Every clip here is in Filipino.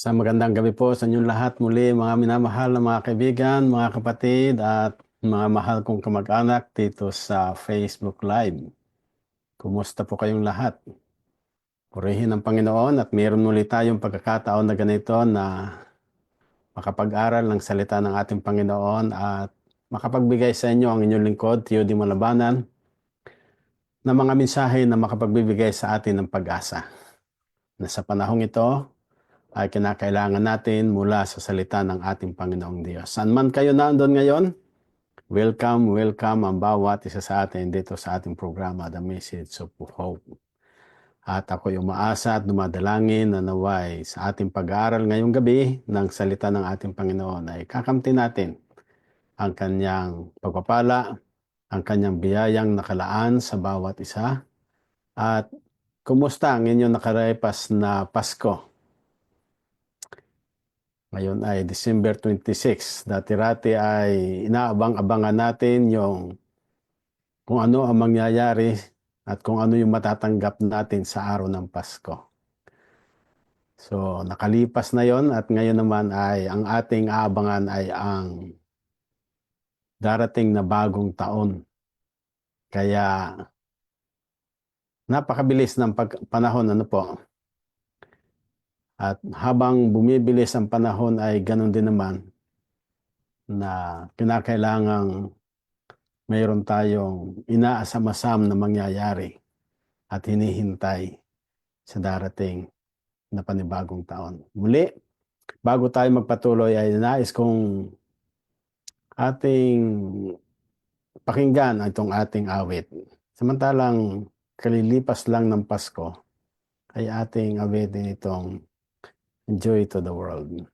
Sa magandang gabi po sa inyong lahat muli mga minamahal na mga kaibigan, mga kapatid at mga mahal kong kamag-anak dito sa Facebook Live. Kumusta po kayong lahat? Purihin ang Panginoon at mayroon muli tayong pagkakataon na ganito na makapag-aral ng salita ng ating Panginoon at makapagbigay sa inyo ang inyong lingkod, Theody Malabanan, na mga mensahe na makapagbibigay sa atin ng pag-asa. Na sa panahong ito, ay kinakailangan natin mula sa salita ng ating Panginoong Diyos. Saan man kayo naandun ngayon, welcome ang bawat isa sa atin dito sa ating programa, The Message of Hope. At ako'y umaasa at dumadalangin na naway sa ating pag-aaral ngayong gabi ng salita ng ating Panginoon ay kakamtin natin ang kanyang pagpapala, ang kanyang biyayang nakalaan sa bawat isa. At kumusta ang inyong nakarapas na Pasko? Ngayon ay December 26. Dati-rati ay inaabang-abangan natin yung kung ano ang mangyayari at kung ano yung matatanggap natin sa araw ng Pasko. So, nakalipas na yon at ngayon naman ay ang ating aabangan ay ang darating na bagong taon. Kaya napakabilis ng panahon, ano po. At habang bumibilis ang panahon ay ganun din naman na kinakailangang mayroon tayong inaasam-asam na mangyayari at hinihintay sa darating na panibagong taon. Muli, bago tayo magpatuloy ay nais kong ating pakinggan itong ating awit. Samantalang kalilipas lang ng Pasko, ay ating awitin itong Joy to the World.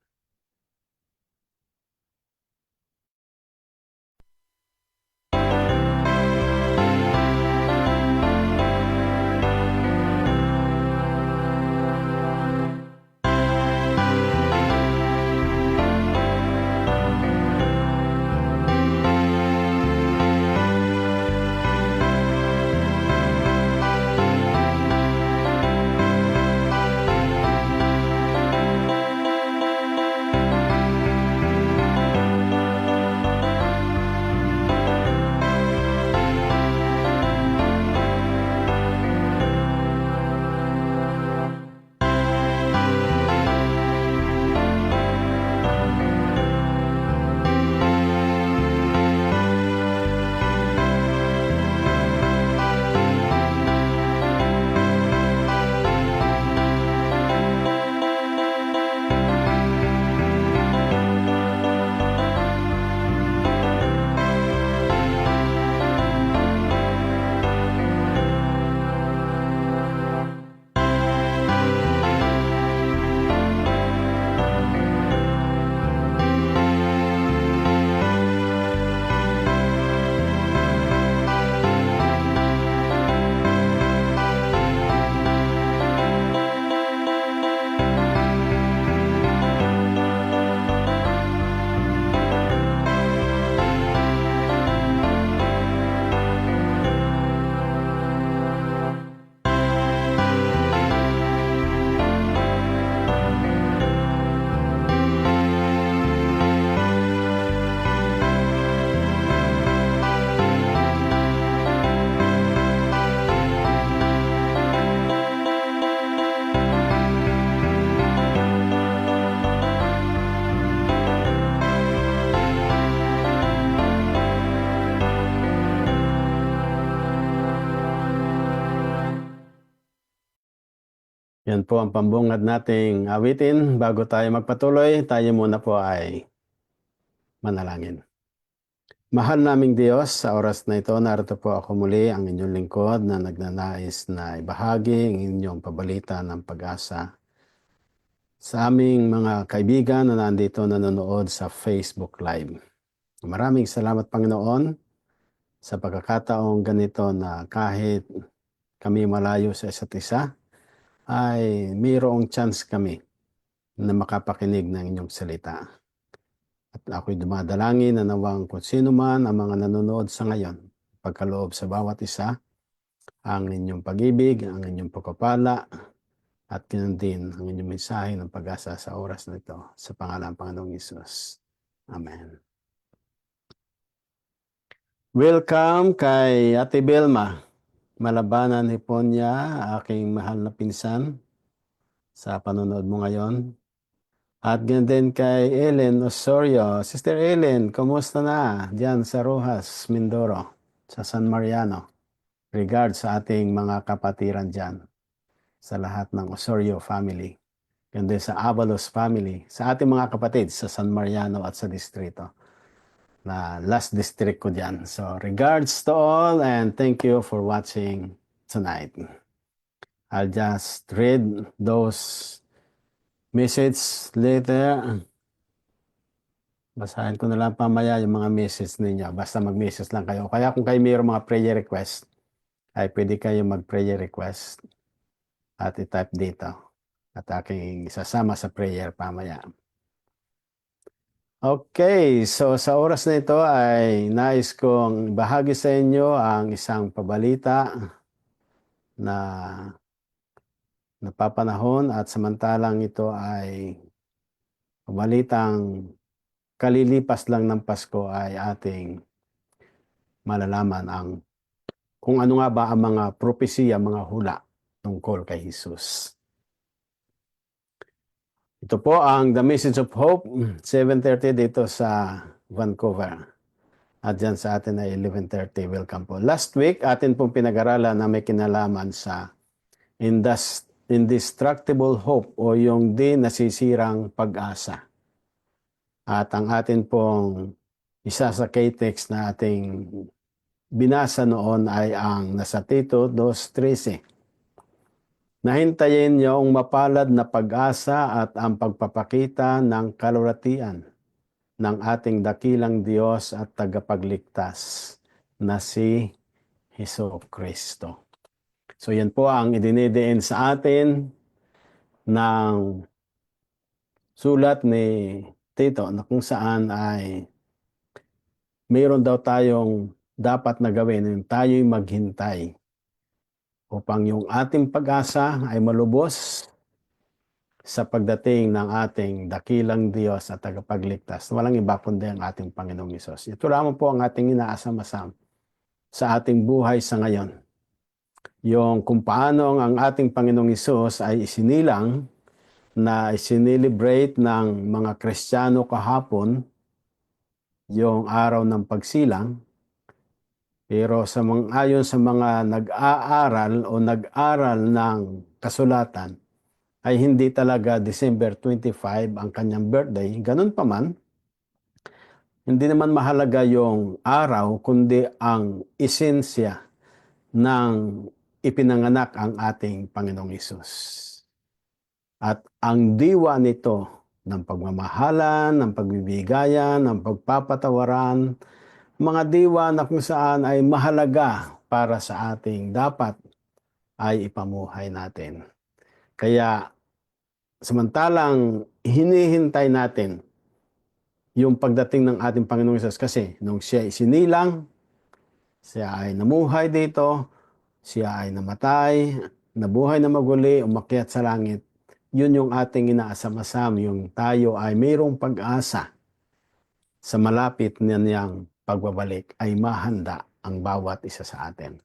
Yan po ang pambungad nating awitin. Bago tayo magpatuloy, tayo muna po ay manalangin. Mahal naming Diyos, sa oras na ito, narito po ako muli, ang inyong lingkod na nagnanais na ibahagi ang inyong pabalita ng pag-asa sa aming mga kaibigan na nandito nanonood sa Facebook Live. Maraming salamat, Panginoon, sa pagkakataong ganito na kahit kami malayo sa isa't isa, ay mayroong chance kami na makapakinig ng inyong salita. At ako'y dumadalangin na nawang kung sino man ang mga nanonood sa ngayon, pagkaloob sa bawat isa, ang inyong pag-ibig, ang inyong pagpapala, At ganun din ang inyong mensahe ng pag-asa sa oras na ito. Sa pangalan ng Panginoong Hesus. Amen. Welcome kay Ate Belma. Malabanan Hiponya, aking mahal na pinsan sa panonood mo ngayon. At ganun din kay Ellen Osorio. Sister Ellen, kumusta na diyan sa Rojas, Mindoro, sa San Mariano? Regards sa ating mga kapatiran diyan, sa lahat ng Osorio family. Ganun din sa Avalos family, sa ating mga kapatid sa San Mariano at sa distrito. Na last district ko diyan. So regards to all and thank you for watching tonight. I'll just read those messages later. Basahin ko na lang pamaya yung mga message ninyo. Basta mag-message lang kayo. Kaya kung kayo mayroong mga prayer request, ay pwede kayo mag-prayer request at i-type dito. At aking isasama sa prayer pamaya. Okay, so sa oras na ito ay nais kong bahagi sa inyo ang isang pabalita na napapanahon at samantalang ito ay pabalitang kalilipas lang ng Pasko ay ating malalaman ang kung ano nga ba ang mga propesiya, mga hula tungkol kay Jesus. Ito po ang The Message of Hope, 7:30 dito sa Vancouver. At dyan sa atin ay 11:30. Welcome po. Last week, atin pong pinag-aralan na may kinalaman sa indestructible hope o yung di nasisirang pag-asa. At ang atin pong isa sa K-text na ating binasa noon ay ang nasa Tito 2:13. Nahintayin niyo ang mapalad na pag-asa at ang pagpapakita ng kalwalhatian ng ating dakilang Diyos at tagapagligtas na si Hesukristo. So yan po ang idinidiin sa atin ng sulat ni Tito na kung saan ay mayroon daw tayong dapat na gawin yung tayo'y maghintay upang yung ating pag-asa ay malubos sa pagdating ng ating dakilang Diyos at tagapagligtas. Walang iba kundi ang ating Panginoong Hesus. Ito lamang po ang ating inaasam-asam sa ating buhay sa ngayon. Yung kung paano ang ating Panginoong Hesus ay isinilang na isinelebrate ng mga Kristiyano kahapon yung araw ng pagsilang. Pero ayon sa mga nag-aaral o nag-aral ng kasulatan, ay hindi talaga December 25 ang kanyang birthday. Ganun pa man, hindi naman mahalaga yung araw, kundi ang esensya ng ipinanganak ang ating Panginoong Hesus. At ang diwa nito ng pagmamahalan, ng pagbibigayan, ng pagpapatawaran, mga diwa na kung saan ay mahalaga para sa ating dapat ay ipamuhay natin. Kaya samantalang hinihintay natin yung pagdating ng ating Panginoong Hesus kasi nung siya isinilang, siya ay namuhay dito, siya ay namatay, nabuhay na maguli, umakyat sa langit. Yun yung ating inaasam-asam, yung tayo ay mayroong pag-asa sa malapit na niyang pagbabalik ay mahanda ang bawat isa sa atin.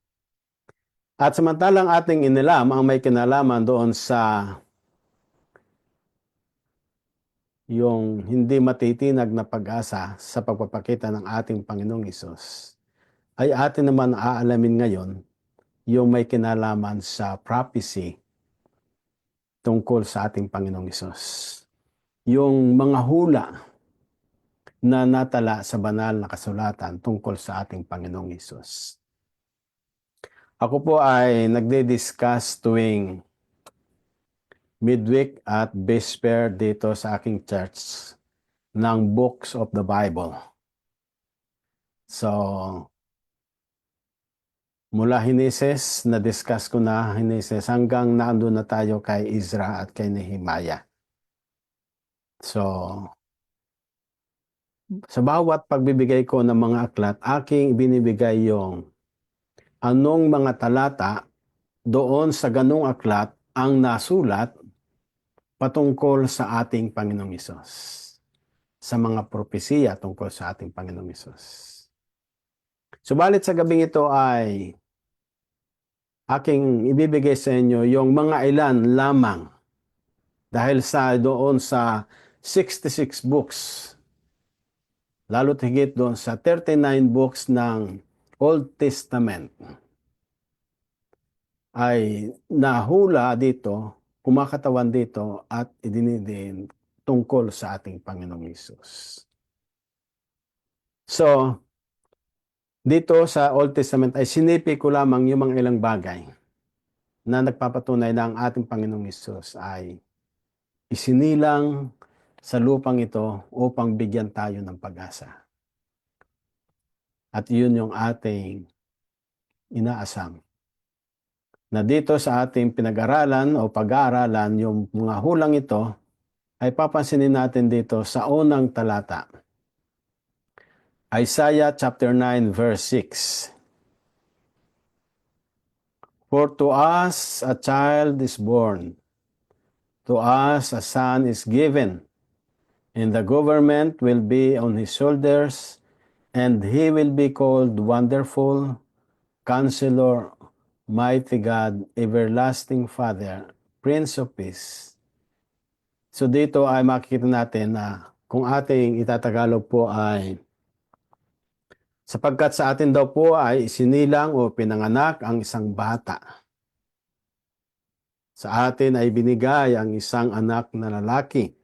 At samantalang ating inilam ang may kinalaman doon sa yung hindi matitinag na pag-asa sa pagpapakita ng ating Panginoong Hesus, ay atin naman aalamin ngayon yung may kinalaman sa prophecy tungkol sa ating Panginoong Hesus. Yung mga hula na natala sa banal na kasulatan tungkol sa ating Panginoong Hesus. Ako po ay nagde-discuss tuwing midweek at vesper dito sa aking church ng books of the Bible. So, mula Henesis, na-discuss ko na Henesis hanggang naandun na tayo kay Ezra at kay Nehemiah. So, sa bawat pagbibigay ko ng mga aklat, aking binibigay yung anong mga talata doon sa ganung aklat ang nasulat patungkol sa ating Panginoong Hesus, sa mga propesiya tungkol sa ating Panginoong Hesus. Subalit sa gabing ito ay aking ibibigay sa inyo yung mga ilan lamang dahil sa doon sa 66 books, lalo't higit doon sa 39 books ng Old Testament, ay nahula dito, kumakatawan dito at idinidin tungkol sa ating Panginoong Hesus. So, dito sa Old Testament ay sinipi ko lamang yung mga ilang bagay na nagpapatunay na ang ating Panginoong Hesus ay isinilang sa lupang ito upang bigyan tayo ng pag-asa. At yun yung ating inaasam. Na dito sa ating pinag-aralan o pag-aaralan, yung mga hulang ito, ay papansinin natin dito sa unang talata. Isaiah chapter 9 verse 6. For to us a child is born, to us a son is given, and the government will be on his shoulders, and he will be called Wonderful, Counselor, Mighty God, Everlasting Father, Prince of Peace. So dito ay makikita natin na kung ating itatagalog po ay sapagkat sa atin daw po ay isinilang o pinanganak ang isang bata. Sa atin ay binigay ang isang anak na lalaki.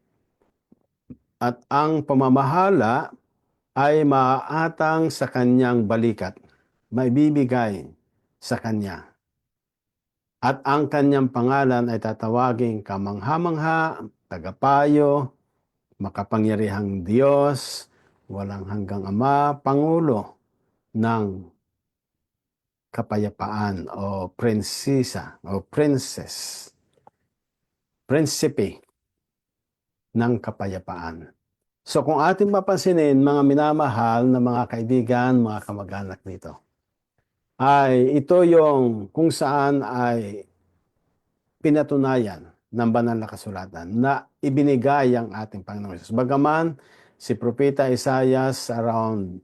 At ang pamamahala ay maaatang sa kanyang balikat, maibibigay sa kanya. At ang kanyang pangalan ay tatawaging Kamangha-mangha, Tagapayo, Makapangyarihang Diyos, Walang Hanggang Ama, Pangulo ng Kapayapaan o Prinsesa o Princess, Prinsipe ng Kapayapaan. So kung ating mapansinin, mga minamahal na mga kaibigan, mga kamag-anak dito, ay ito yung kung saan ay pinatunayan ng banal na kasulatan na ibinigay ang ating Panginoon Jesus. Bagaman si Propeta Isaias around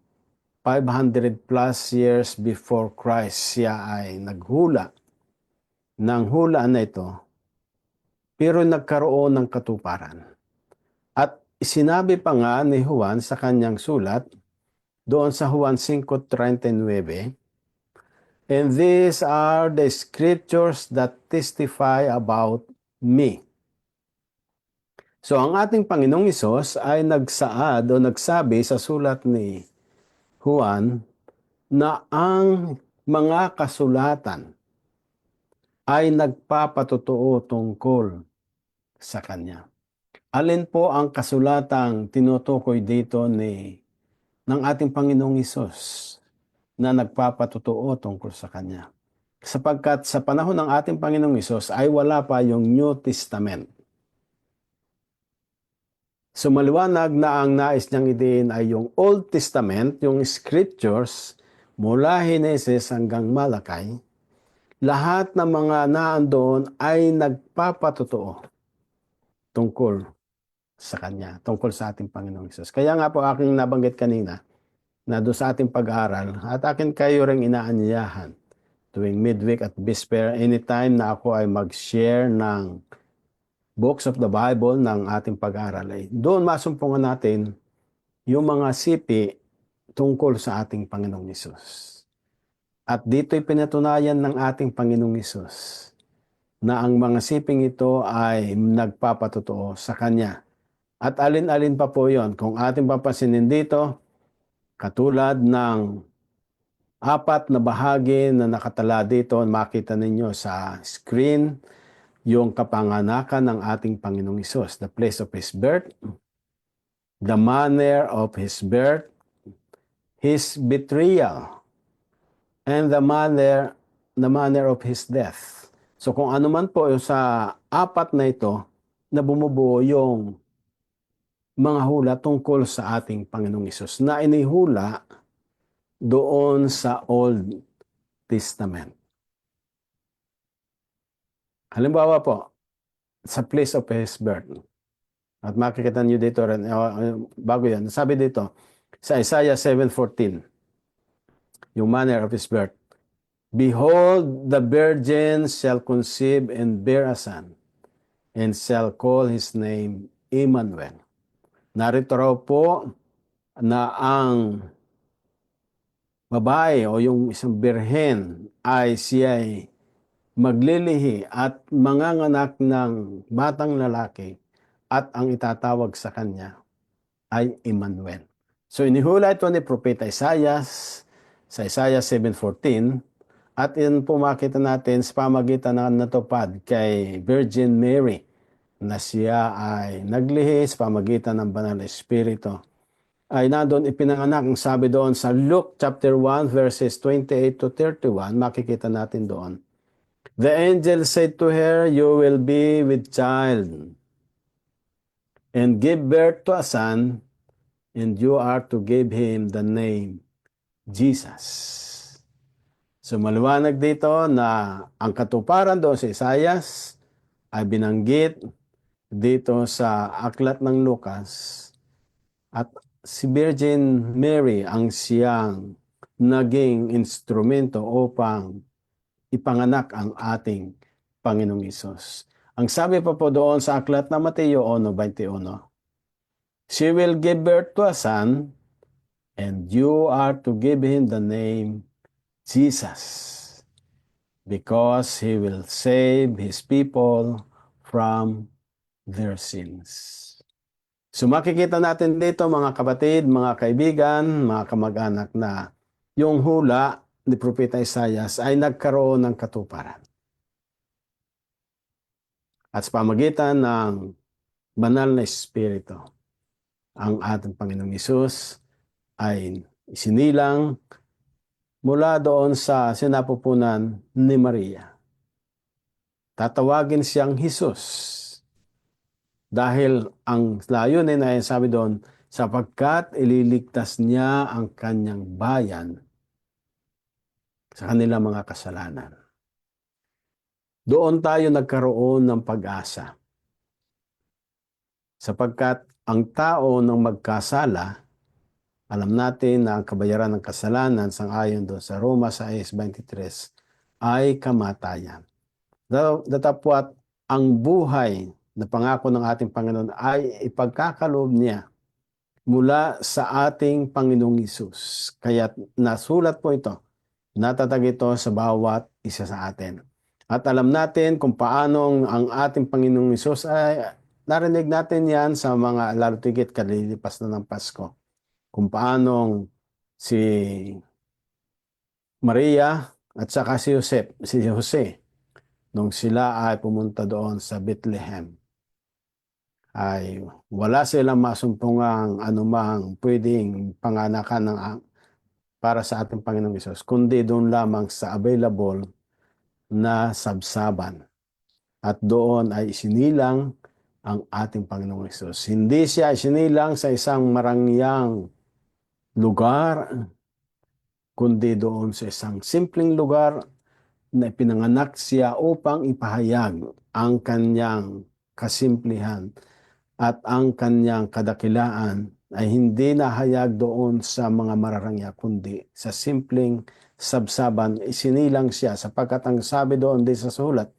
500 plus years before Christ, siya ay naghula ng hulaan na ito, pero nagkaroon ng katuparan. At sinabi pa nga ni Juan sa kanyang sulat, doon sa Juan 5:39, and these are the scriptures that testify about me. So ang ating Panginoong Hesus ay nagsaad o nagsabi sa sulat ni Juan na ang mga kasulatan ay nagpapatotoo tungkol sa Kanya. Alin po ang kasulatang tinutukoy dito ng ating Panginoong Hesus na nagpapatotoo tungkol sa Kanya? Sapagkat sa panahon ng ating Panginoong Hesus ay wala pa yung New Testament. So maliwanag na ang nais niyang idiin ay yung Old Testament, yung scriptures, mula Henesis hanggang Malakay, lahat ng mga naandoon ay nagpapatotoo tungkol sa Kanya, tungkol sa ating Panginoong Hesus. Kaya nga po aking nabanggit kanina na doon sa ating pag-aaral at akin kayo ring inaanyayahan tuwing midweek at bisper, anytime na ako ay mag-share ng books of the Bible ng ating pag-aaral, ay doon masumpungan natin yung mga sipi tungkol sa ating Panginoong Hesus. At dito'y pinatunayan ng ating Panginoong Hesus na ang mga siping ito ay nagpapatotoo sa Kanya. At alin-alin pa po yon kung ating papansinin dito, katulad ng 4 na bahagi na nakatala dito, makita ninyo sa screen, yung kapanganakan ng ating Panginoong Hesus, the place of His birth, the manner of His birth, His betrayal, and the manner of His death. So kung ano man po yung sa 4 na ito, na bumubuo yung mga hula tungkol sa ating Panginoong Hesus na inihula doon sa Old Testament. Halimbawa po, sa place of his birth. At makikita niyo dito rin, bago yan, sabi dito, sa Isaiah 7:14, yung manner of his birth. Behold, the virgin shall conceive and bear a son, and shall call his name Emmanuel. Narito raw po na ang babae o yung isang birhen ay siya'y maglilihi at manganganak ng batang lalaki at ang itatawag sa kanya ay Emmanuel. So inihula ito ni Propeta Isaiah sa Isaiah 7:14 at yun po makita natin sa pamagitan ng natupad kay Virgin Mary na siya ay naglihi sa pamagitan ng Banal na Espiritu. Ay nandoon ipinanganak, ang sabi doon sa Luke chapter 1 verses 28 to 31, makikita natin doon. The angel said to her, you will be with child and give birth to a son, and you are to give him the name Jesus. So maliwanag dito na ang katuparan doon sa Isaias ay binanggit dito sa aklat ng Lucas at si Virgin Mary ang siyang naging instrumento upang ipanganak ang ating Panginoong Hesus. Ang sabi pa po doon sa aklat na Mateo 1:21, she will give birth to a son, and you are to give him the name Jesus, because he will save his people from their sins. So makikita natin dito mga kapatid, mga kaibigan, mga kamag-anak na yung hula ni Propeta Isaias ay nagkaroon ng katuparan. At sa pamagitan ng Banal na Espiritu, ang ating Panginoong Hesus ay isinilang mula doon sa sinapupunan ni Maria. Tatawagin siyang Hesus dahil ang layunin ay sabi doon, sapagkat ililigtas niya ang kanyang bayan sa kanilang mga kasalanan. Doon tayo nagkaroon ng pag-asa. Sapagkat ang tao nang magkasala, alam natin na ang kabayaran ng kasalanan sang-ayon doon sa Roma 6:23 ay kamatayan. Datapwat ang buhay na pangako ng ating Panginoon ay ipagkakaloob niya mula sa ating Panginoong Hesus. Kaya nasulat po ito, natatag ito sa bawat isa sa atin. At alam natin kung paanong ang ating Panginoong Hesus ay narinig natin yan sa mga lalo tigit kalilipas na ng Pasko. Kung paanong si Maria at saka si Jose, nung sila ay pumunta doon sa Bethlehem, ay wala silang masumpungang anumang pwedeng panganakan para sa ating Panginoong Hesus, kundi doon lamang sa available na sabsaban. At doon ay isinilang ang ating Panginoong Hesus. Hindi siya isinilang sa isang marangyang lugar, kundi doon sa isang simpleng lugar na pinanganak siya upang ipahayag ang kanyang kasimplihan at ang kanyang kadakilaan ay hindi nahayag doon sa mga mararangya, kundi sa simpleng sabsaban isinilang siya, sapagkat ang sabi doon din sa sulat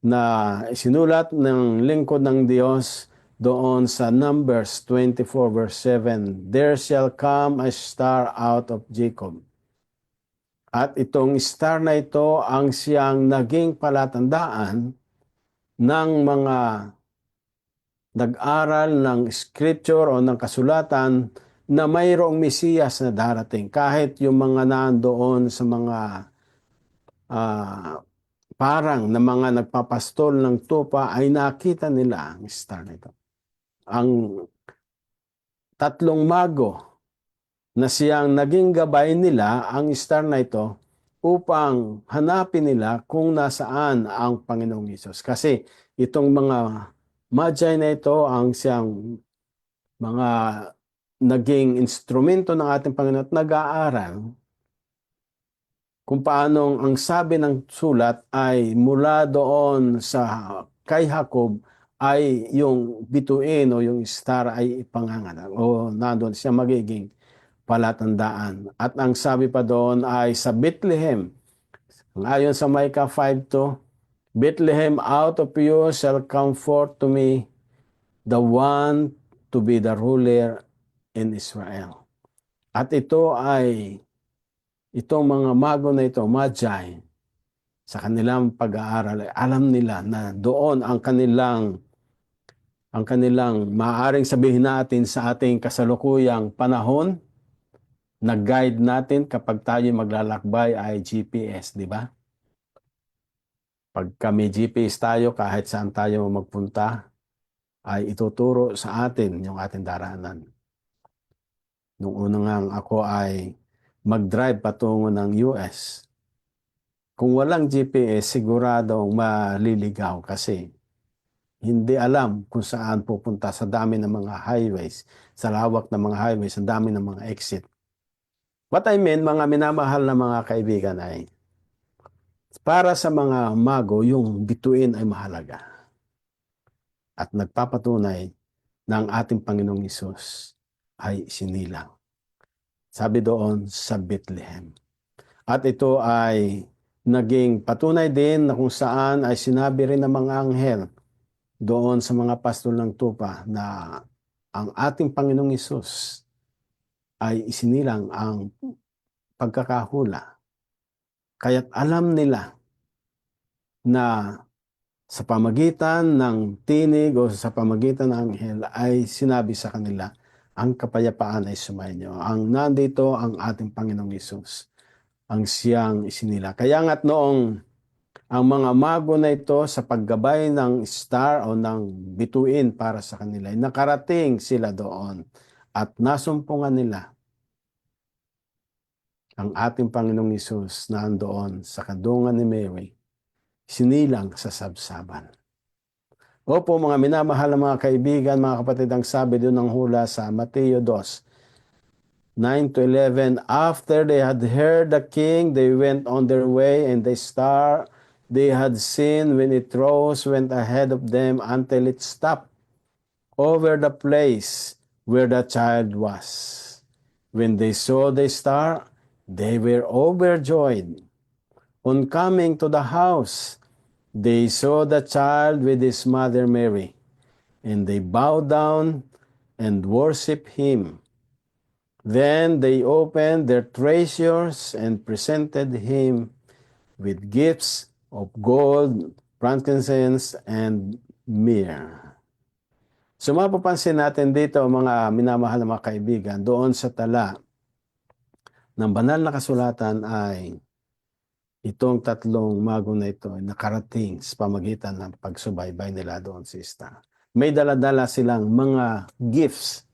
na isinulat ng lingkod ng Diyos doon sa Numbers 24 verse 7, there shall come a star out of Jacob. At itong star na ito ang siyang naging palatandaan ng mga nag-aral ng scripture o ng kasulatan na mayroong Mesiyas na darating. Kahit yung mga nandoon sa mga parang na mga nagpapastol ng tupa ay nakita nila ang star na ito. Ang tatlong mago na siyang naging gabay nila ang star na ito upang hanapin nila kung nasaan ang Panginoong Hesus. Kasi itong mga magi na ito ang siyang mga naging instrumento ng ating Panginoon at nag-aaral kung paanong ang sabi ng sulat ay mula doon sa kay Jacob ay yung bituin o yung star ay ipanganganak o nandoon siya magiging palatandaan. At ang sabi pa doon ay sa Bethlehem, ayon sa Micah 5:2, Bethlehem, out of you shall come forth to me the one to be the ruler in Israel. At itong mga mago na ito, Magi, sa kanilang pag-aaral, alam nila na doon ang kanilang maaaring sabihin natin sa ating kasalukuyang panahon, na guide natin kapag tayo maglalakbay ay GPS, di ba? Pag may GPS tayo, kahit saan tayo magpunta, ay ituturo sa atin yung ating daraanan. Nung unang ako ay mag-drive patungo ng US, kung walang GPS, siguradong maliligaw kasi hindi alam kung saan pupunta sa dami ng mga highways, sa lawak ng mga highways, sa dami ng mga exit. What I mean, mga minamahal na mga kaibigan, ay para sa mga mago, yung bituin ay mahalaga at nagpapatunay na ang ating Panginoong Hesus ay sinilang. Sabi doon sa Bethlehem. At ito ay naging patunay din na kung saan ay sinabi rin ng mga anghel doon sa mga pastol ng tupa na ang ating Panginoong Hesus ay isinilang ang pagkakahula. Kaya't alam nila na sa pamagitan ng tinig o sa pamagitan ng anghel ay sinabi sa kanila, ang kapayapaan ay sumainyo. Ang nandito ang ating Panginoong Hesus, ang siyang isinila. Kaya nga't noong ang mga mago na ito sa paggabay ng star o ng bituin para sa kanila, nakarating sila doon at nasumpungan nila ang ating Panginoong Hesus na andoon sa kadungan ni Mary, sinilang sa sabsaban. Opo, mga minamahal na mga kaibigan, mga kapatid, ang sabi doon ng hula sa Mateo 2:9-11, after they had heard the king, they went on their way, and the star they had seen when it rose went ahead of them until it stopped over the place where the child was. When they saw the star, they were overjoyed. On coming to the house, they saw the child with his mother Mary, and they bowed down and worshiped him. Then they opened their treasures and presented him with gifts of gold, frankincense, and myrrh. So mapapansin natin dito, mga minamahal na mga kaibigan, doon sa tala ng banal na kasulatan ay itong tatlong mago na ito ay nakarating sa pamagitan ng pagsubaybay nila doon sa star. May dala-dala silang mga gifts.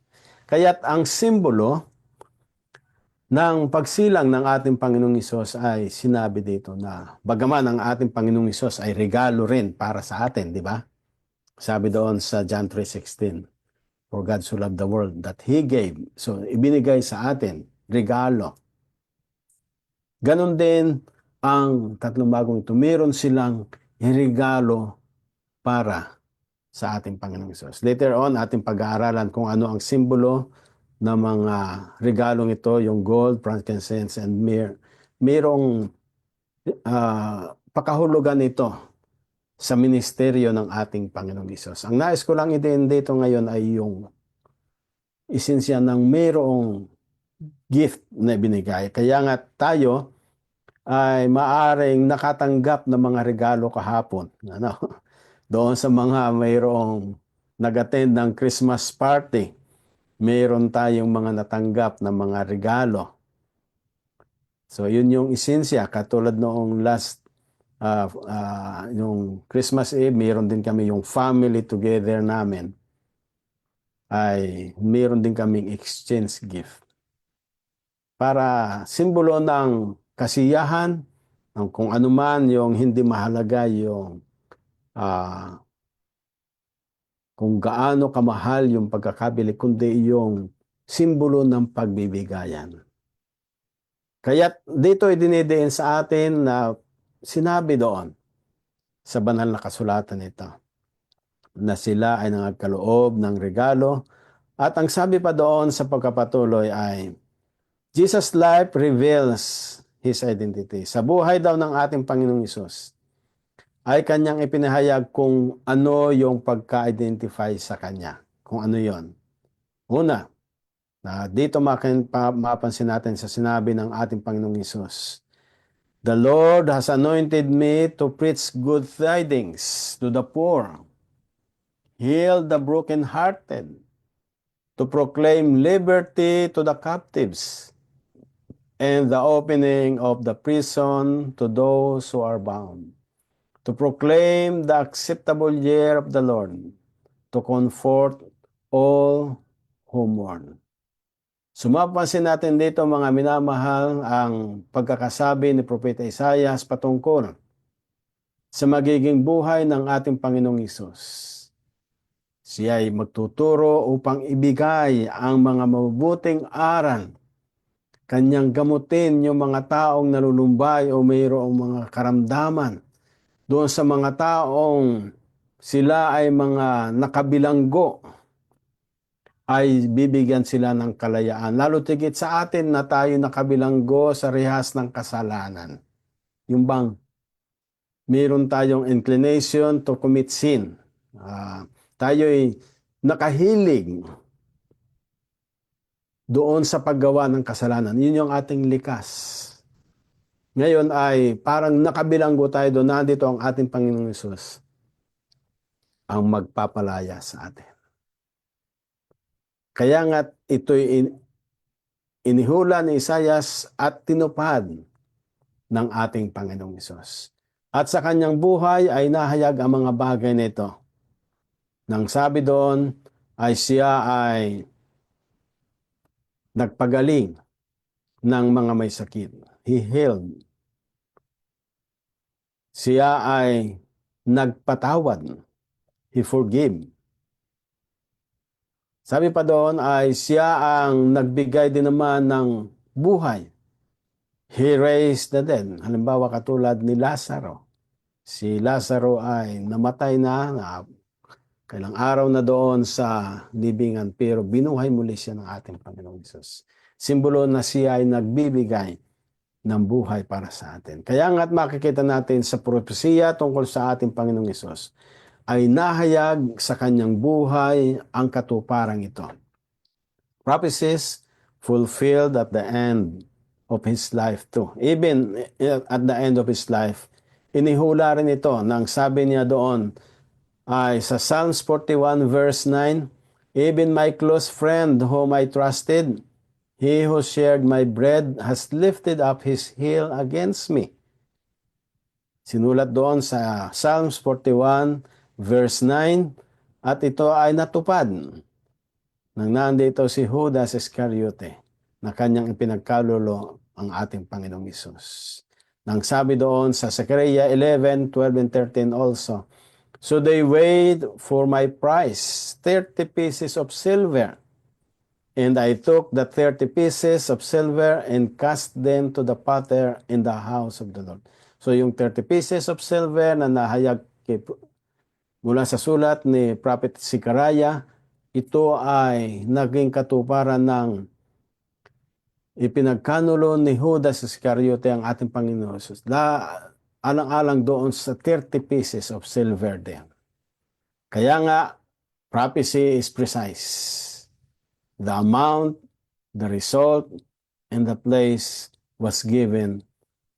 Kaya't ang simbolo ng pagsilang ng ating Panginoong Hesus ay sinabi dito na bagaman ang ating Panginoong Hesus ay regalo rin para sa atin, di ba? Sabi doon sa John 3:16, for God so loved the world that He gave. So, ibinigay sa atin, regalo. Ganon din ang tatlong bagong ito. Meron silang regalo para sa ating Panginoong Hesus. Later on, ating pag-aaralan kung ano ang simbolo ng mga regalong ito, yung gold, frankincense, and myrrh. Mayroong pakahulugan ito sa ministeryo ng ating Panginoong Hesus. Ang nais ko lang itin dito ngayon ay yung esensya ng mayroong gift na binigay. Kaya nga tayo ay maaring nakatanggap ng mga regalo kahapon. Ano? Doon sa mga mayroong nag-attend ng Christmas party, mayroon tayong mga natanggap na mga regalo. So yun yung esensya, katulad noong yung Christmas Eve, mayroon din kami yung family together namin, ay mayroon din kaming exchange gift. Para simbolo ng kasiyahan, ng kung anuman yung hindi mahalaga yung kung gaano kamahal yung pagkakabili, kundi yung simbolo ng pagbibigayan. Kaya dito idinidiin sa atin na sinabi doon sa banal na kasulatan nito na sila ay nangagkaloob ng regalo. At ang sabi pa doon sa pagkapatuloy ay, Jesus' life reveals His identity. Sa buhay daw ng ating Panginoong Hesus, ay kanyang ipinahayag kung ano yung pagka-identify sa kanya. Kung ano yon. Una, na dito mapansin natin sa sinabi ng ating Panginoong Hesus, the Lord has anointed me to preach good tidings to the poor, heal the brokenhearted, to proclaim liberty to the captives, and the opening of the prison to those who are bound, to proclaim the acceptable year of the Lord, to comfort all who mourn. Sumapansin natin dito mga minamahal ang pagkakasabi ni Propeta Isaias patungkol sa magiging buhay ng ating Panginoong Hesus. Siya ay magtuturo upang ibigay ang mga mabubuting aral, kanyang gamutin yung mga taong nalulumbay o mayroong mga karamdaman doon sa mga taong sila ay mga nakabilanggo, ay bibigyan sila ng kalayaan. Lalo tigit sa atin na tayo nakabilanggo sa rehas ng kasalanan. Yung bang meron tayong inclination to commit sin. Tayo'y nakahilig doon sa paggawa ng kasalanan. Yun yung ating likas. Ngayon ay parang nakabilanggo tayo doon. Nandito ang ating Panginoong Hesus ang magpapalaya sa atin. Kaya nga ito'y inihula ni Isaias at tinupad ng ating Panginoong Hesus. At sa kanyang buhay ay nahayag ang mga bagay nito. Nang sabi doon ay siya ay nagpagaling ng mga may sakit. He healed. Siya ay nagpatawad. He forgave. Sabi pa doon ay siya ang nagbigay din naman ng buhay. He raised the dead. Halimbawa katulad ni Lazaro. Si Lazaro ay namatay na kailang araw na doon sa libingan pero binuhay muli siya ng ating Panginoong Hesus. Simbolo na siya ay nagbibigay ng buhay para sa atin. Kaya nga't makikita natin sa propesiya tungkol sa ating Panginoong Hesus ay nahayag sa kanyang buhay ang katuparang ito. Prophecies fulfilled at the end of his life too. Even at the end of his life, inihula rin ito nang sabi niya doon ay sa Psalms 41 verse 9, even my close friend whom I trusted, he who shared my bread has lifted up his heel against me. Sinulat doon sa Psalms 41 verse 9 at ito ay natupad nang nandito si Judas Iscariote na kanyang ipinagkalulo ang ating Panginoong Hesus. Nang sabi doon sa Zechariah 11, 12 and 13 also, so they weighed for my price 30 pieces of silver, and I took the 30 pieces of silver and cast them to the potter in the house of the Lord. So yung 30 pieces of silver na nahayag mula sa sulat ni Prophet Zechariah, ito ay naging katuparan ng ipinagkanulo ni Judas Iscariote ang ating Panginoon Jesus. Alang-alang doon sa 30 pieces of silver din. Kaya nga, prophecy is precise. The amount, the result, and the place was given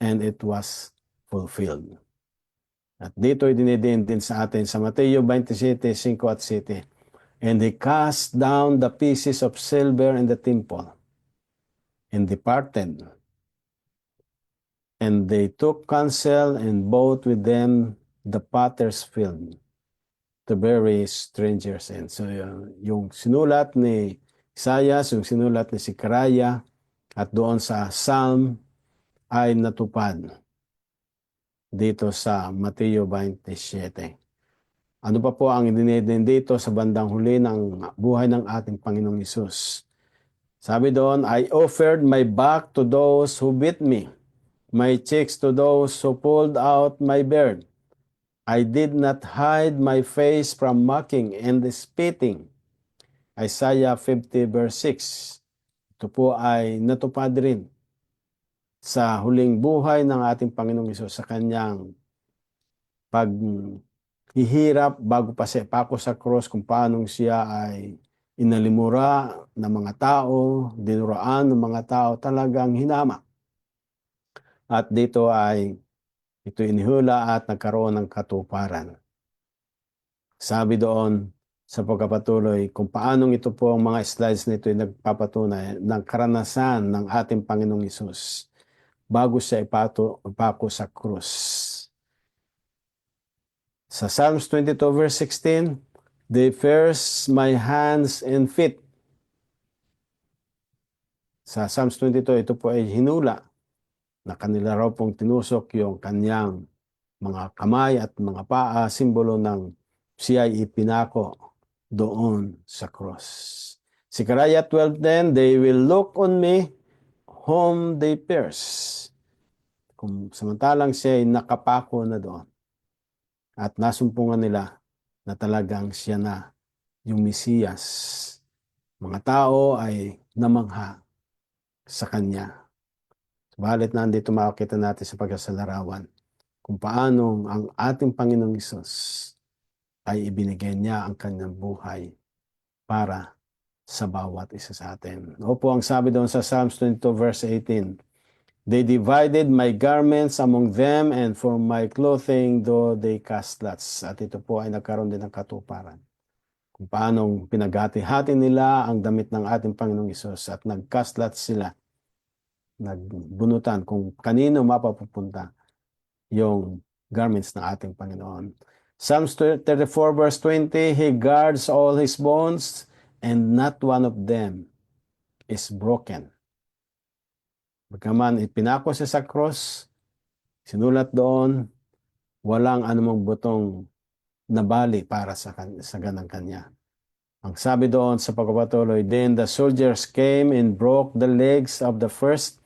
and it was fulfilled. At dito idinidiin din sa atin sa Mateo 27:5 at 7. And they cast down the pieces of silver in the temple and departed. And they took counsel and bought with them the potter's field to bury strangers in. So yung sinulat ni Isaias, yung sinulat ni Zechariah, at doon sa Psalm ay natupad dito sa Mateo 27. Ano pa po ang idinidin dito sa bandang huli ng buhay ng ating Panginoong Hesus? Sabi doon, I offered my back to those who beat me, my cheeks to those who pulled out my beard. I did not hide my face from mocking and spitting. Isaiah 50 verse 6. Ito po ay natupad rin sa huling buhay ng ating Panginoong Hesus sa kanyang paghihirap bago pa siya ipako sa cross, kung paano siya ay inalimura ng mga tao, dinuraan ng mga tao, talagang hinama. At dito ay ito inihula at nagkaroon ng katuparan. Sabi doon sa pagkapatuloy kung paanong ito po ang mga slides nito ay nagpapatunay ng karanasan ng ating Panginoong Hesus bago siya ipako sa krus. Sa Psalms 22 verse 16, they pierced my hands and feet. Sa Psalms 22, ito po ay hinula na kanila raw pong tinusok yung kanyang mga kamay at mga paa, simbolo ng siya ay ipinako doon sa cross. Zechariah 12:10, they will look on me whom they pierce. Kung samantalang siya ay nakapako na doon at nasumpungan nila na talagang siya na yung Mesiyas, mga tao ay namangha sa kanya. Subalit nandito makikita natin sa pagkasalarawan kung paano ang ating Panginoong Hesus ay ibinigay niya ang kanyang buhay para sa bawat isa sa atin. Opo, ang sabi doon sa Psalms 22 verse 18, they divided my garments among them, and for my clothing though they cast lots. At ito po ay nagkaroon din ng katuparan. Kung paanong pinaghati-hati nila ang damit ng ating Panginoong Hesus at nag-cast lots sila, nagbunutan kung kanino mapapupunta yung garments ng ating Panginoon. Psalms 34 verse 20, he guards all his bones and not one of them is broken. Bagaman ipinako siya sa cross, sinulat doon, walang anumang butong nabali para sa ganang kanya. Ang sabi doon sa pagpapatuloy, then the soldiers came and broke the legs of the first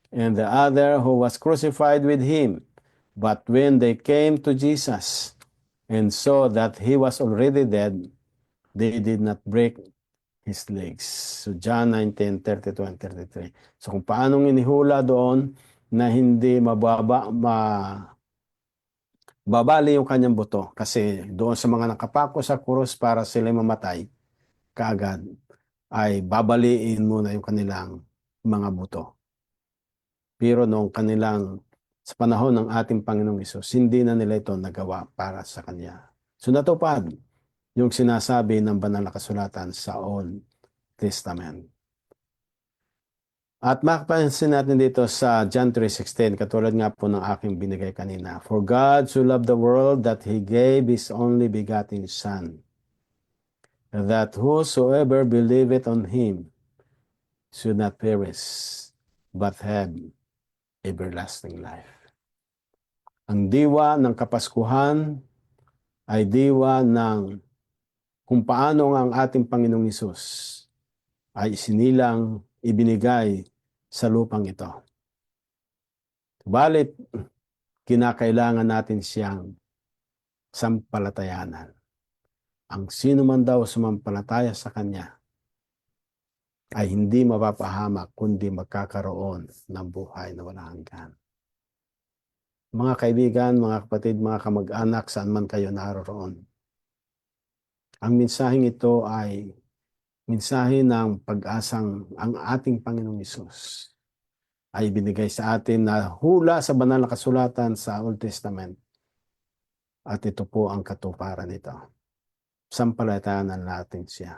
and the other who was crucified with him. But when they came to Jesus and saw that he was already dead, they did not break his legs. So John 19:32 and 33. So kung paanong inihula doon na hindi babali yung kanyang buto, kasi doon sa mga nakapako sa krus para sila mamatay, kaagad ay babaliin muna yung kanilang mga buto. Pero noong sa panahon ng ating Panginoong Hesus, hindi na nila ito nagawa para sa Kanya. So natupad yung sinasabi ng banal na kasulatan sa Old Testament. At makapansin natin dito sa John 3:16, katulad nga po ng aking binigay kanina. For God so loved the world that He gave His only begotten Son, that whosoever believeth on Him should not perish, but have everlasting life. Ang diwa ng Kapaskuhan ay diwa ng kung paano ang ating Panginoong Hesus ay isinilang, ibinigay sa lupang ito. Subalit, kinakailangan natin siyang sampalatayanan. Ang sino man daw sumampalataya sa Kanya ay hindi mapapahamak kundi magkakaroon ng buhay na walang hanggan. Mga kaibigan, mga kapatid, mga kamag-anak, saan man kayo naroroon, ang mensaheng ito ay mensahe ng pag-asang ang ating Panginoong Hesus ay binigay sa atin na hula sa banal na kasulatan sa Old Testament. At ito po ang katuparan nito. Sampalatayanan natin siya.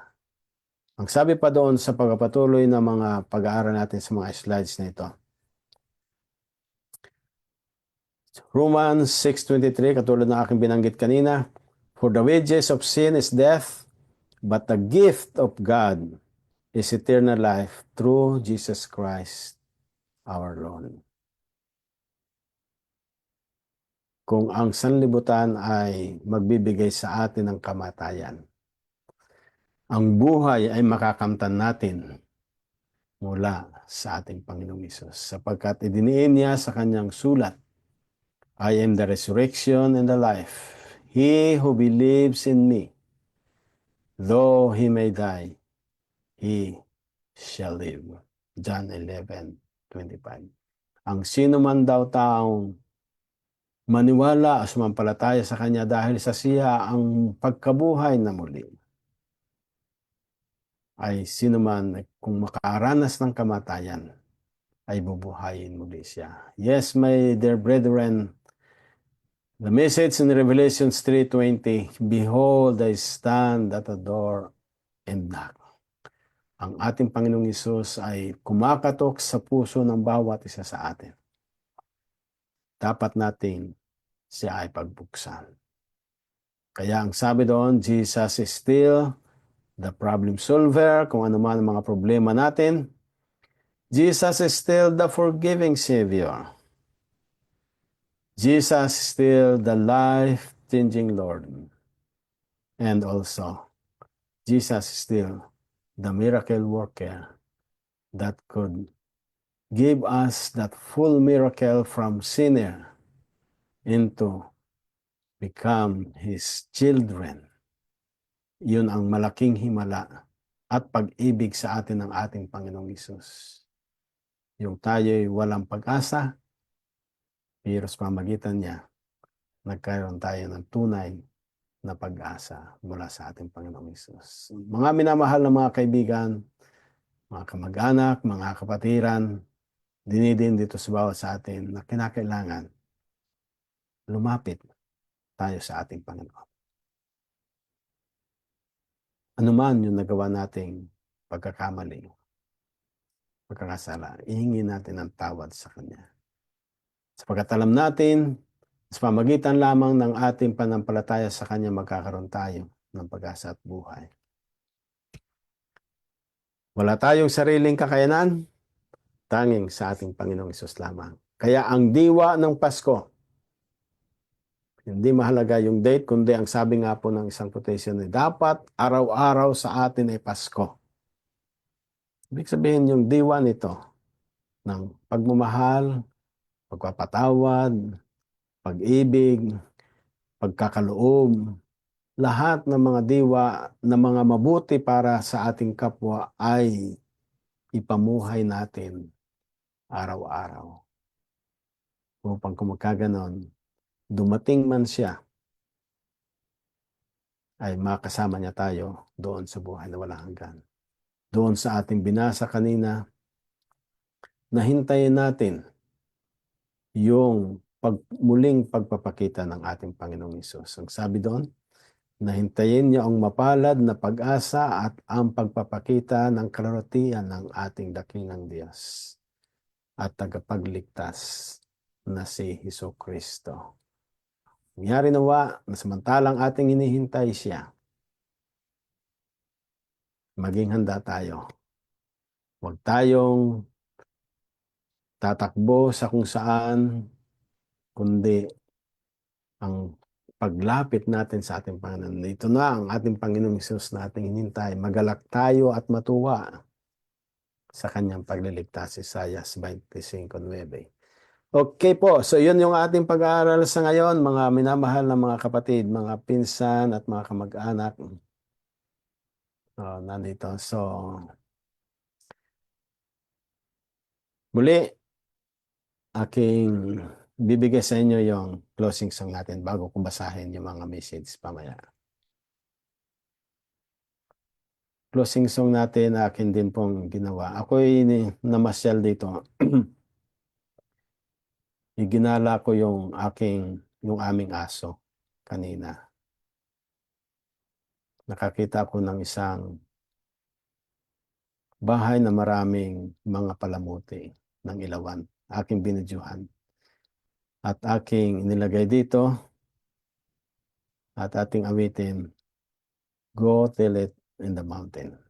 Ang sabi pa doon sa pagpapatuloy ng mga pag-aaral natin sa mga slides na ito, Romans 6:23, katulad ng aking binanggit kanina, for the wages of sin is death, but the gift of God is eternal life through Jesus Christ our Lord. Kung ang sanlibutan ay magbibigay sa atin ng kamatayan, ang buhay ay makakamtan natin mula sa ating Panginoong Hesus. Sapagkat idiniin niya sa kanyang sulat, I am the resurrection and the life. He who believes in me, though he may die, he shall live. John 11:25. Ang sino man daw taong maniwala o sumampalataya sa Kanya dahil sa siya ang pagkabuhay na muli, ay sino man kung makaranas ng kamatayan, ay bubuhayin muli siya. Yes, my dear brethren, the message in Revelation 3:20, Behold, I stand at the door and knock. Ang ating Panginoong Hesus ay kumakatok sa puso ng bawat isa sa atin. Dapat natin siya ay pagbuksan. Kaya ang sabi doon, Jesus is still the problem solver, kung ano man ang mga problema natin. Jesus is still the forgiving Savior. Jesus is still the life-changing Lord. And also, Jesus is still the miracle worker that could give us that full miracle from sinner into become His children. Yun ang malaking himala at pag-ibig sa atin ng ating Panginoong Hesus. Yung tayo'y walang pag-asa, pero sa pamagitan niya, nagkaroon tayo ng tunay na pag-asa mula sa ating Panginoong Hesus. Mga minamahal na mga kaibigan, mga kamag-anak, mga kapatiran, dinidin dito sa bawat sa atin na kinakailangan lumapit tayo sa ating Panginoon. Ano man yung nagawa nating pagkakamali, pagkakasala, ihingi natin ang tawad sa Kanya. Sapagkat alam natin, sa pamagitan lamang ng ating panampalataya sa Kanya, magkakaroon tayo ng pag-asa at buhay. Wala tayong sariling kakayanan, tanging sa ating Panginoong Hesus lamang. Kaya ang diwa ng Pasko, hindi mahalaga yung date, kundi ang sabi nga po ng isang quotation ay dapat araw-araw sa atin ay Pasko. Ibig sabihin yung diwa nito ng pagmamahal, pagpapatawad, pag-ibig, pagkakaloob, lahat ng mga diwa na mga mabuti para sa ating kapwa ay ipamuhay natin araw-araw. Upang kung magkaganon, dumating man siya, ay makasama niya tayo doon sa buhay na walang hanggan. Doon sa ating binasa kanina, nahintayin natin yung muling pagpapakita ng ating Panginoong Hesus. Ang sabi doon, nahintayin niya ang mapalad na pag-asa at ang pagpapakita ng kaloratian ng ating dakilang Diyos at tagapagligtas na si Hesukristo. Nangyari nawa na samantalang ating hinihintay siya, maging handa tayo. Huwag tayong tatakbo sa kung saan, kundi ang paglapit natin sa ating Panginoon. Ito na ang ating Panginoong Hesus na ating hinintay. Magalak tayo at matuwa sa kanyang pagliligtas. Isaiah 25:9. Okay po, so yun yung ating pag-aaral sa ngayon, mga minamahal na mga kapatid, mga pinsan at mga kamag-anak. Nandito. So, muli, aking bibigay sa inyo yung closing song natin bago ko basahin yung mga message pamaya. Closing song natin, akin din pong ginawa. Ako'y namasyal dito. Iginala ko yung aming aso kanina. Nakakita ko ng isang bahay na maraming mga palamuti ng ilawan. Aking binidyuhan. At aking nilagay dito at ating awitin, Go Tell It in the Mountain.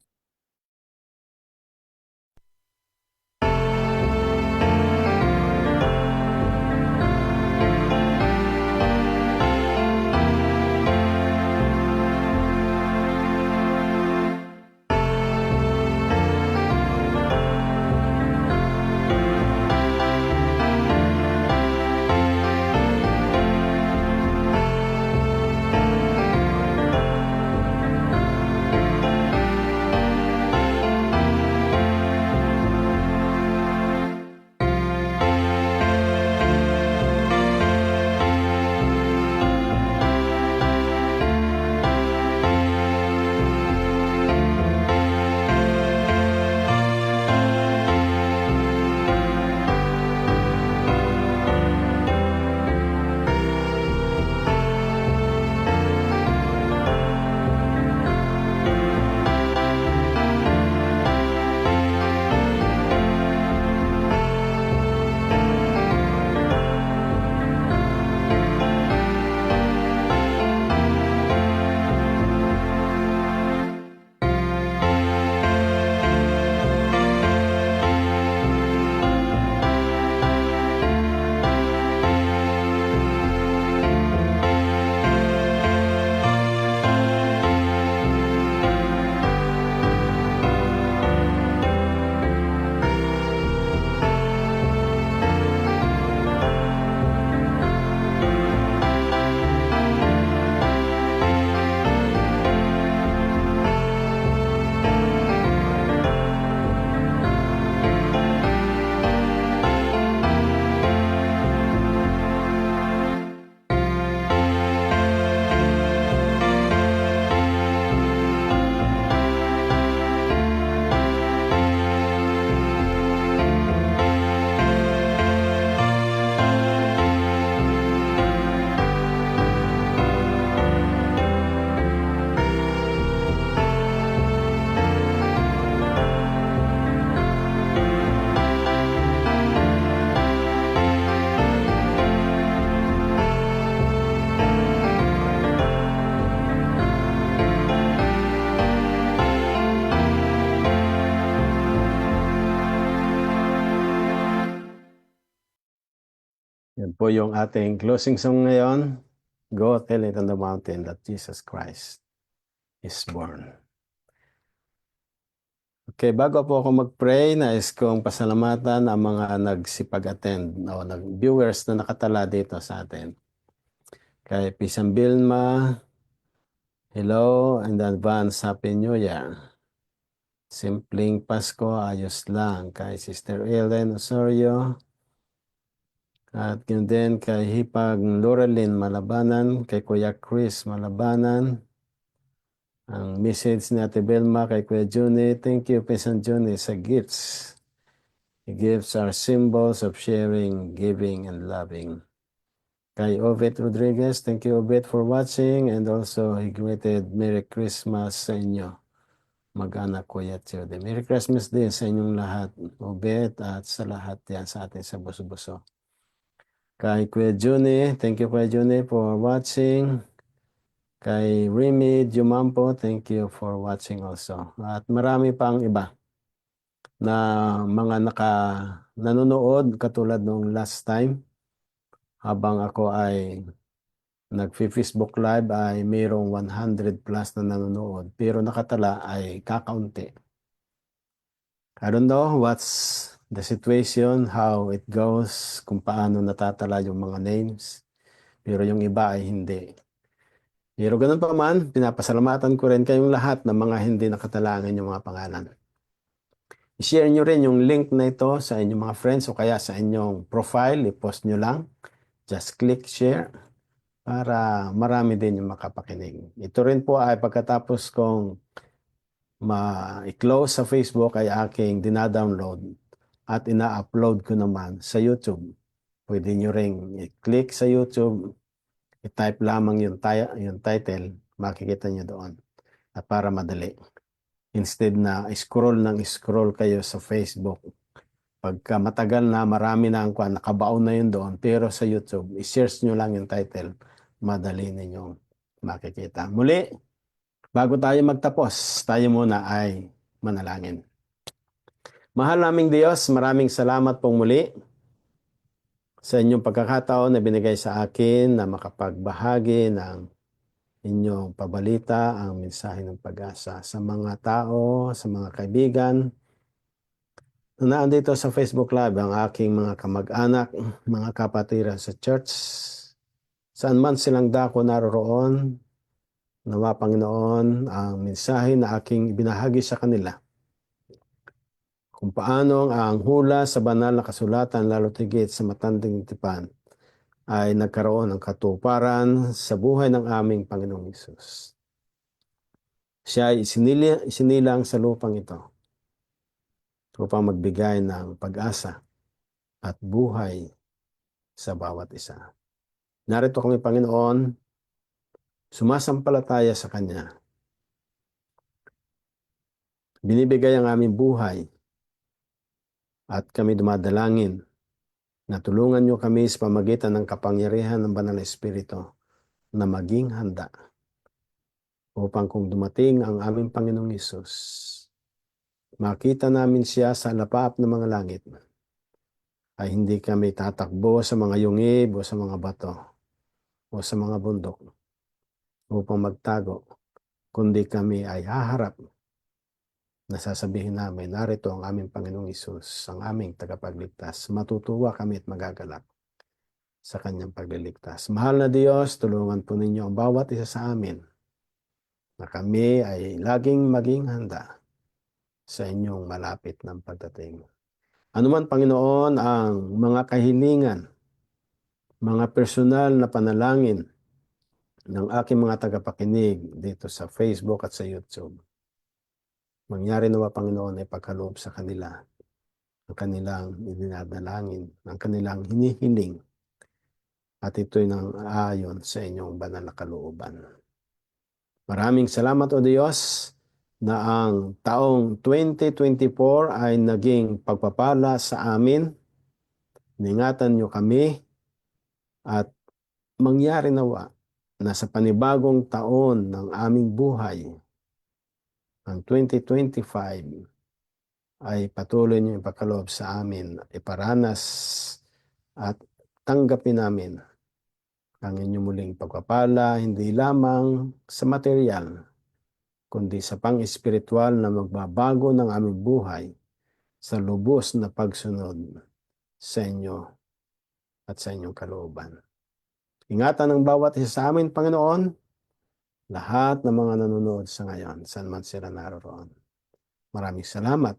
Yan po yung ating closing song ngayon. Go tell it on the mountain that Jesus Christ is born. Okay, bago po ako mag-pray, nais kong pasalamatan ang mga nagsipag-attend o viewers na nakatala dito sa atin. Kay Pisang Vilma, hello, and advance Happy New Year. Simpleng Pasko, ayos lang. Kay Sister Ellen Osorio, at yun din kay Hipag Loreline Malabanan, kay Kuya Chris Malabanan, ang message ni Ate Belma kay Kuya Juni, thank you Pisang Juni sa gifts. The gifts are symbols of sharing, giving, and loving. Kay Ovet Rodriguez, thank you Ovet for watching, and also he greeted Merry Christmas sa inyo, mag-anak Kuya Judy. Merry Christmas din sa inyong lahat, Ovet, at sa lahat yan sa atin sa Buso-Buso. Kay Kuya Juni, thank you Kuya Juni for watching. Kay Remy Jumampo, thank you for watching also. At marami pang iba na mga nanonood katulad nung last time. Habang ako ay nag-Facebook Live ay mayroong 100 plus na nanonood. Pero nakatala ay kakaunti. I don't know what's the situation, how it goes, kung paano natatala yung mga names. Pero yung iba ay hindi. Pero ganun pa man, pinapasalamatan ko rin kayong lahat ng mga hindi nakatalangan yung mga pangalan. I-share nyo rin yung link na ito sa inyong mga friends o kaya sa inyong profile, i-post nyo lang. Just click share para marami din yung makapakinig. Ito rin po ay pagkatapos kong ma-close sa Facebook ay aking dinadownload at ina-upload ko naman sa YouTube. Pwede nyo ring i-click sa YouTube, i-type lamang yung title, makikita nyo doon. At para madali. Instead na scroll kayo sa Facebook. Pagka matagal na, marami na ang nakabaon na yun doon. Pero sa YouTube, i-search nyo lang yung title. Madali ninyong makikita. Muli, bago tayo magtapos, tayo muna ay manalangin. Mahal naming Diyos, maraming salamat pong muli sa inyong pagkakataon na binigay sa akin na makapagbahagi ng inyong pabalita, ang mensahe ng pag-asa sa mga tao, sa mga kaibigan na nandito sa Facebook Live, ang aking mga kamag-anak, mga kapatiran sa church, saan man silang dako naroroon, nawa Panginoon ang mensahe na aking ibinahagi sa kanila. Kung paano ang hula sa banal na kasulatan, lalo tigit sa matanding tipan, ay nagkaroon ng katuparan sa buhay ng aming Panginoong Hesus. Siya ay isinilang sa lupang ito upang magbigay ng pag-asa at buhay sa bawat isa. Narito kami, Panginoon, sumasampalataya sa Kanya. Binibigay ang aming buhay at kami dumadalangin na tulungan niyo kami sa pamagitan ng kapangyarihan ng Banal na Espiritu na maging handa upang kung dumating ang aming Panginoong Hesus, makita namin siya sa lapap ng mga langit, ay hindi kami tatakbo sa mga yungib o sa mga bato o sa mga bundok upang magtago, kundi kami ay haharap na sasabihin namin, narito ang aming Panginoong Hesus, ang aming tagapagligtas. Matutuwa kami at magagalak sa kanyang pagliligtas. Mahal na Diyos, tulungan po ninyo ang bawat isa sa amin na kami ay laging maging handa sa inyong malapit ng pagdating. Ano man, Panginoon, ang mga kahilingan, mga personal na panalangin ng aking mga tagapakinig dito sa Facebook at sa YouTube, mangyari nawa, Panginoon, ay pagkaloob sa kanila ang kanilang idinadalangin, ang kanilang hinihiling, at ito'y nang aayon sa inyong banal na kalooban. Maraming salamat, O Diyos, na ang taong 2024 ay naging pagpapala sa amin. Ingatan niyo kami at mangyari nawa na sa panibagong taon ng aming buhay, ang 2025, ay patuloy niyo ipagkaloob sa amin, iparanas at tanggapin namin ang inyong muling pagpapala, hindi lamang sa material, kundi sa pang-espiritual na magbabago ng aming buhay sa lubos na pagsunod sa inyo at sa inyong kalooban. Ingatan ang bawat isa sa amin, Panginoon, lahat ng mga nanonood sa ngayon, saan man sila naroon. Maraming salamat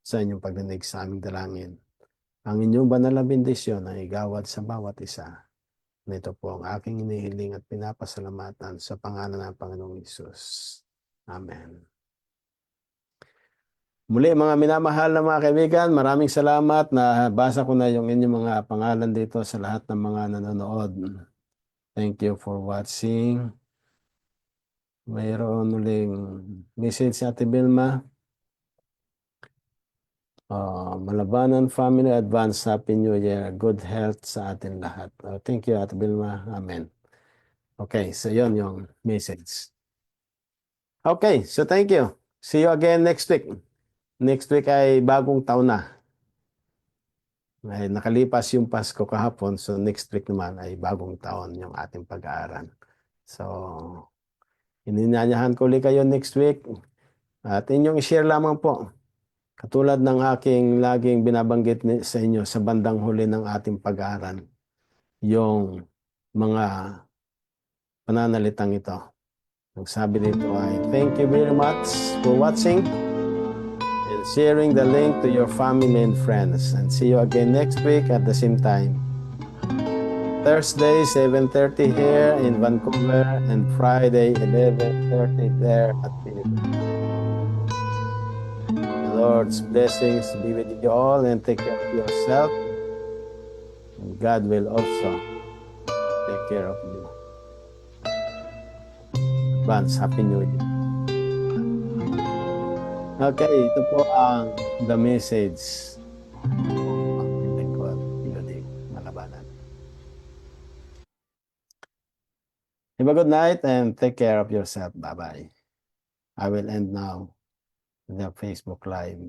sa inyong pagdinig sa aming dalangin. Ang inyong banal na bendisyon ang igawad sa bawat isa. Ito po ang aking inihiling at pinapasalamatan sa pangalan ng Panginoong Hesus. Amen. Muli mga minamahal na mga kaibigan, maraming salamat na basa ko na yung inyong mga pangalan dito sa lahat ng mga nanonood. Thank you for watching. Mayroon uling message si Ate Vilma. Malabanan Family Advance, Happy New Year. Good health sa atin lahat. Thank you, Ate Vilma. Amen. Okay, so yun yung message. Okay, so thank you. See you again next week. Next week ay bagong taon na. Ay, nakalipas yung Pasko kahapon, so next week naman ay bagong taon yung ating pag-aaral. So, ininanyahan ko ulit kayo next week. At inyong i-share lamang po. Katulad ng aking laging binabanggit sa inyo sa bandang huli ng ating pag-aaral, yung mga pananalitang ito. Ang sabi dito ay, thank you very much for watching and sharing the link to your family and friends. And see you again next week at the same time. Thursday, 7:30 here in Vancouver and Friday, 11:30 there at Philippines. Lord's blessings be with you all and take care of yourself. And God will also take care of you. Advance, Happy New Year. Okay, ito po ang the message. Malabanan. Have a good night and take care of yourself. Bye-bye. I will end now the Facebook Live.